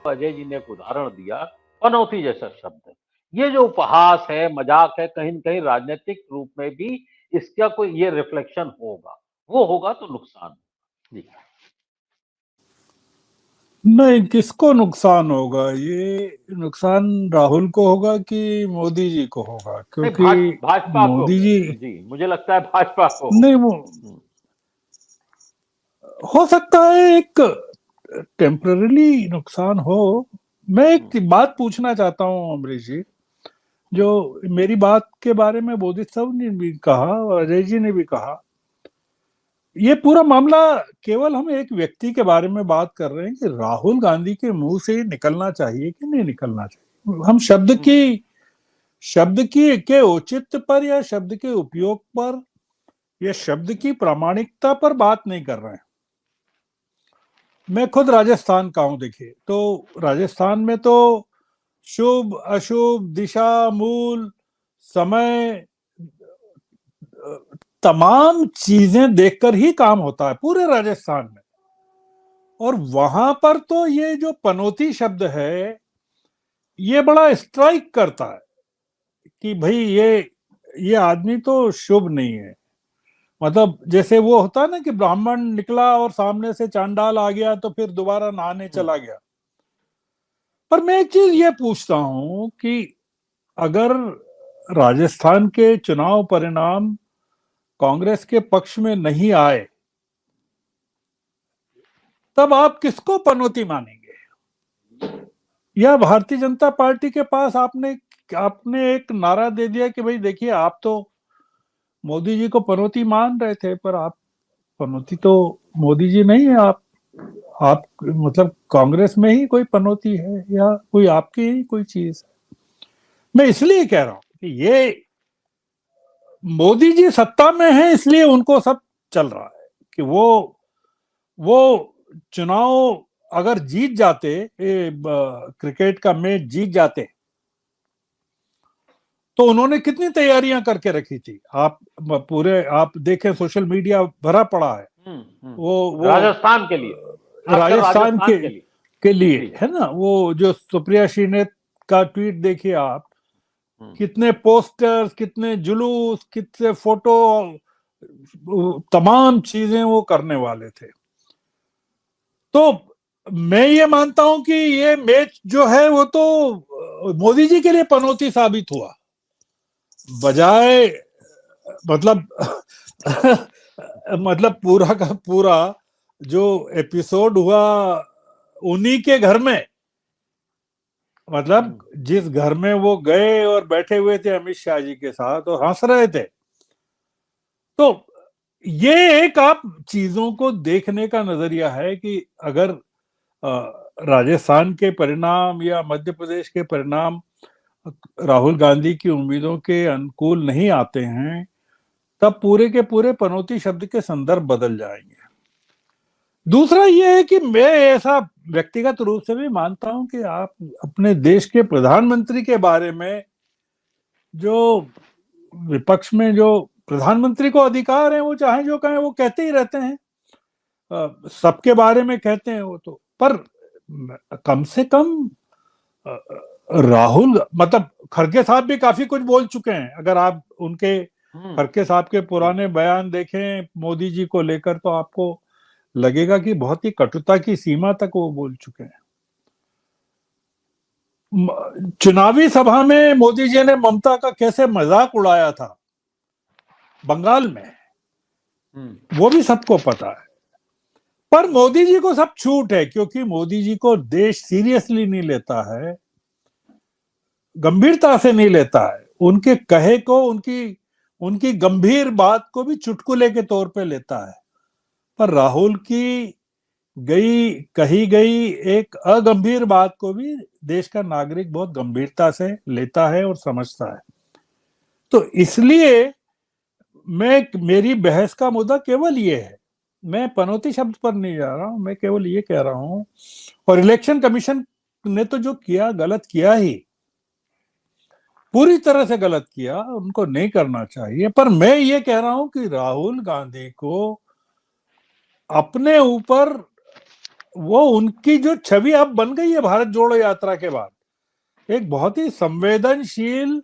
अजय जी ने एक उदाहरण दिया, पनौती जैसा शब्द है। ये जो उपहास है, मजाक है, कहीं न कहीं राजनीतिक रूप में भी इसका कोई ये रिफ्लेक्शन होगा। वो होगा तो नुकसान। जी। नहीं, किसको नुकसान होगा? ये नुकसान राहुल को होगा कि मोदी जी को होगा? नहीं, क्योंकि भाजपा को। मोदी जी, जी, मुझे लगता है भाजपा को नहीं वो होगा। हो सकता है एक टेम्पररी नुकसान हो। मैं एक बात पूछना चाहता हूँ अमरीश जी, जो मेरी बात के बारे में बोधित साहब ने भी कहा और अजय जी ने भी कहा, ये पूरा मामला केवल हम एक व्यक्ति के बारे में बात कर रहे हैं कि राहुल गांधी के मुंह से निकलना चाहिए कि नहीं निकलना चाहिए। हम शब्द की के औचित्य पर या शब्द के उपयोग पर या शब्द की प्रामाणिकता पर बात नहीं कर रहे हैं। मैं खुद राजस्थान का हूं, देखिए, तो राजस्थान में तो शुभ अशुभ दिशा मूल समय तमाम चीजें देखकर ही काम होता है पूरे राजस्थान में। और वहां पर तो ये जो पनौती शब्द है ये बड़ा स्ट्राइक करता है कि भाई ये आदमी तो शुभ नहीं है। मतलब जैसे वो होता है ना कि ब्राह्मण निकला और सामने से चांडाल आ गया तो फिर दोबारा नहाने चला गया। पर मैं एक चीज ये पूछता हूं कि अगर राजस्थान के चुनाव परिणाम कांग्रेस के पक्ष में नहीं आए, तब आप किसको पनौती मानेंगे? या भारतीय जनता पार्टी के पास आपने आपने एक नारा दे दिया कि भाई देखिए, आप तो मोदी जी को पनौती मान रहे थे, पर आप पनौती तो मोदी जी नहीं है। आप मतलब कांग्रेस में ही कोई पनौती है या कोई आपकी ही कोई चीज है? मैं इसलिए कह रहा हूं कि ये मोदी जी सत्ता में है इसलिए उनको सब चल रहा है कि वो चुनाव अगर जीत जाते, क्रिकेट का मैच जीत जाते, तो उन्होंने कितनी तैयारियां करके रखी थी। आप देखें, सोशल मीडिया भरा पड़ा है। वो राजस्थान के लिए, खासकर राजस्थान राजस्थान के लिए। के लिए जी। है ना, वो जो सुप्रिया श्रीनेत का ट्वीट देखिए आप, कितने पोस्टर्स, कितने जुलूस, कितने फोटो, तमाम चीजें वो करने वाले थे। तो मैं ये मानता हूं कि ये मैच जो है वो तो मोदी जी के लिए पनौती साबित हुआ, बजाय मतलब मतलब पूरा का पूरा जो एपिसोड हुआ उन्हीं के घर में, मतलब जिस घर में वो गए और बैठे हुए थे अमित शाह जी के साथ और हंस रहे थे। तो ये एक आप चीजों को देखने का नजरिया है कि अगर राजस्थान के परिणाम या मध्य प्रदेश के परिणाम राहुल गांधी की उम्मीदों के अनुकूल नहीं आते हैं, तब पूरे के पूरे पनौती शब्द के संदर्भ बदल जाएंगे। दूसरा यह है कि मैं ऐसा व्यक्तिगत रूप से भी मानता हूं कि आप अपने देश के प्रधानमंत्री के बारे में, जो विपक्ष में जो प्रधानमंत्री को अधिकार है, वो चाहे जो कहें वो कहते ही रहते हैं, सबके बारे में कहते हैं वो तो। पर कम से कम राहुल, मतलब खड़गे साहब भी काफी कुछ बोल चुके हैं। अगर आप उनके खड़गे साहब के पुराने बयान देखें मोदी जी को लेकर, तो आपको लगेगा कि बहुत ही कटुता की सीमा तक वो बोल चुके हैं। चुनावी सभा में मोदी जी ने ममता का कैसे मजाक उड़ाया था बंगाल में, वो भी सबको पता है। पर मोदी जी को सब छूट है, क्योंकि मोदी जी को देश सीरियसली नहीं लेता है, गंभीरता से नहीं लेता है। उनके कहे को, उनकी उनकी गंभीर बात को भी चुटकुले के तौर पे लेता है। पर राहुल की कही गई एक अगंभीर बात को भी देश का नागरिक बहुत गंभीरता से लेता है और समझता है। तो इसलिए मेरी बहस का मुद्दा केवल ये है, मैं पनौती शब्द पर नहीं जा रहा हूं, मैं केवल ये कह रहा हूं, और इलेक्शन कमीशन ने तो जो किया गलत किया ही, पूरी तरह से गलत किया, उनको नहीं करना चाहिए। पर मैं ये कह रहा हूं कि राहुल गांधी को अपने ऊपर वो उनकी जो छवि अब बन गई है भारत जोड़ो यात्रा के बाद, एक बहुत ही संवेदनशील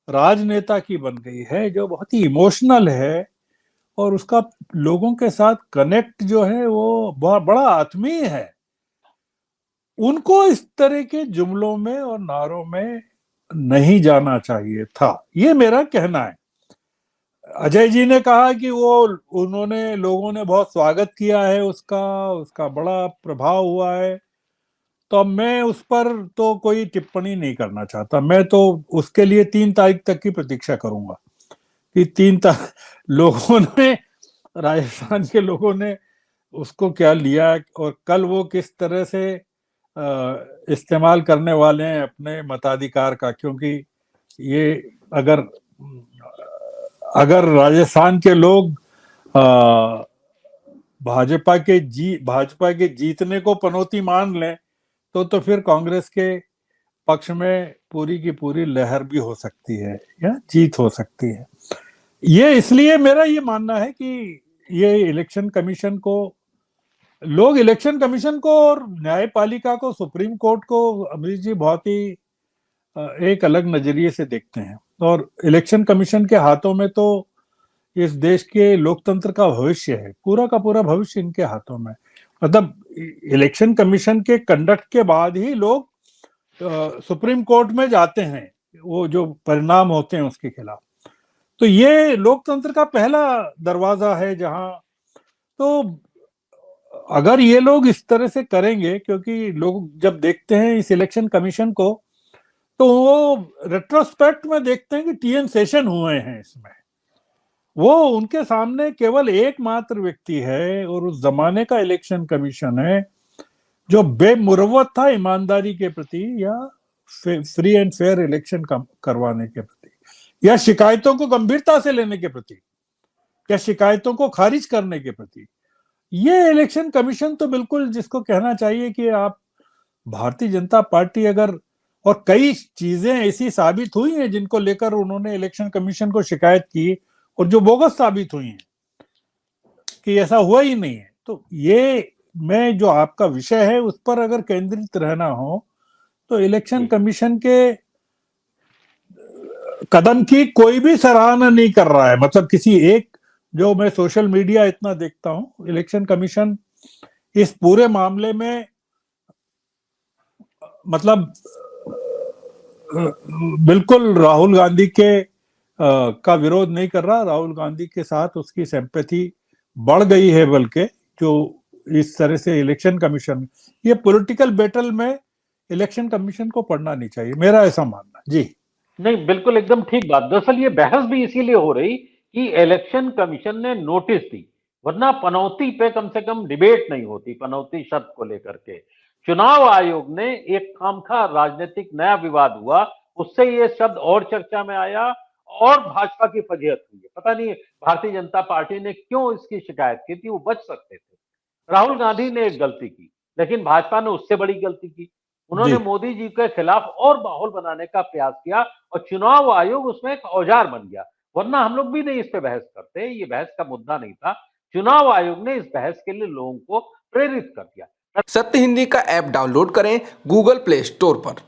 राजनेता की बन गई है, जो बहुत ही इमोशनल है, और उसका लोगों के साथ कनेक्ट जो है वो बहुत बड़ा आत्मीय है। उनको इस तरह के जुमलों में और नारों में नहीं जाना चाहिए था, ये मेरा कहना है। अजय जी ने कहा कि वो उन्होंने लोगों ने बहुत स्वागत किया है उसका उसका बड़ा प्रभाव हुआ है, तो अब मैं उस पर तो कोई टिप्पणी नहीं करना चाहता। मैं तो उसके लिए 3 तारीख तक की प्रतीक्षा करूंगा कि लोगों ने, राजस्थान के लोगों ने उसको क्या लिया, और कल वो किस तरह से इस्तेमाल करने वाले हैं अपने मताधिकार का। क्योंकि ये अगर अगर राजस्थान के लोग भाजपा के जीतने को पनौती मान लें, तो फिर कांग्रेस के पक्ष में पूरी की पूरी लहर भी हो सकती है या जीत हो सकती है। ये इसलिए मेरा ये मानना है कि ये इलेक्शन कमीशन को, लोग इलेक्शन कमीशन को और न्यायपालिका को, सुप्रीम कोर्ट को, अमरीश जी, बहुत ही एक अलग नजरिए से देखते हैं। और इलेक्शन कमीशन के हाथों में तो इस देश के लोकतंत्र का भविष्य है, पूरा का पूरा भविष्य इनके हाथों में। मतलब इलेक्शन कमीशन के कंडक्ट के बाद ही लोग सुप्रीम कोर्ट में जाते हैं, वो जो परिणाम होते हैं उसके खिलाफ। तो ये लोकतंत्र का पहला दरवाजा है जहां, तो अगर ये लोग इस तरह से करेंगे, क्योंकि लोग जब देखते हैं इस इलेक्शन कमीशन को, तो वो रेट्रोस्पेक्ट में देखते हैं कि टीएन सेशन हुए हैं इसमें। वो उनके सामने केवल एकमात्र व्यक्ति है और उस जमाने का इलेक्शन कमीशन है जो बेमुरवत था ईमानदारी के प्रति, या फ्री एंड फेयर इलेक्शन करवाने के प्रति, या शिकायतों को गंभीरता से लेने के प्रति, या शिकायतों को खारिज करने के प्रति। ये इलेक्शन कमीशन तो बिल्कुल, जिसको कहना चाहिए कि आप भारतीय जनता पार्टी अगर, और कई चीजें ऐसी साबित हुई हैं जिनको लेकर उन्होंने इलेक्शन कमीशन को शिकायत की और जो बोगस साबित हुई हैं कि ऐसा हुआ ही नहीं है। तो ये, मैं जो आपका विषय है उस पर अगर केंद्रित रहना हो, तो इलेक्शन कमीशन के कदम की कोई भी सराहना नहीं कर रहा है। मतलब किसी एक, जो मैं सोशल मीडिया इतना देखता हूं, इलेक्शन कमीशन इस पूरे मामले में मतलब बिल्कुल राहुल गांधी के का विरोध नहीं कर रहा। राहुल गांधी के साथ उसकी सिंपैथी बढ़ गई है, बल्कि जो इस तरह से इलेक्शन कमीशन, ये पॉलिटिकल बैटल में इलेक्शन कमीशन को पढ़ना नहीं चाहिए, मेरा ऐसा मानना। जी नहीं, बिल्कुल एकदम ठीक बात। दरअसल ये बहस भी इसीलिए हो रही कि इलेक्शन कमीशन ने नोटिस दी, वरना पनौती पे कम से कम डिबेट नहीं होती, पनौती शब्द को लेकर के। चुनाव आयोग ने एक खामखा राजनीतिक नया विवाद हुआ, उससे ये शब्द और चर्चा में आया और भाजपा की फजीहत हुई है। पता नहीं भारतीय जनता पार्टी ने क्यों इसकी शिकायत की थी, वो बच सकते थे। राहुल गांधी ने एक गलती की, लेकिन भाजपा ने उससे बड़ी गलती की। जी उन्होंने मोदी जी के खिलाफ और माहौल बनाने का प्रयास किया और चुनाव आयोग उसमें एक औजार बन गया। वरना हम लोग भी नहीं इस पे बहस करते, ये बहस का मुद्दा नहीं था। चुनाव आयोग ने इस बहस के लिए लोगों को प्रेरित कर दिया। सत्य हिंदी का ऐप डाउनलोड करें गूगल प्ले स्टोर पर।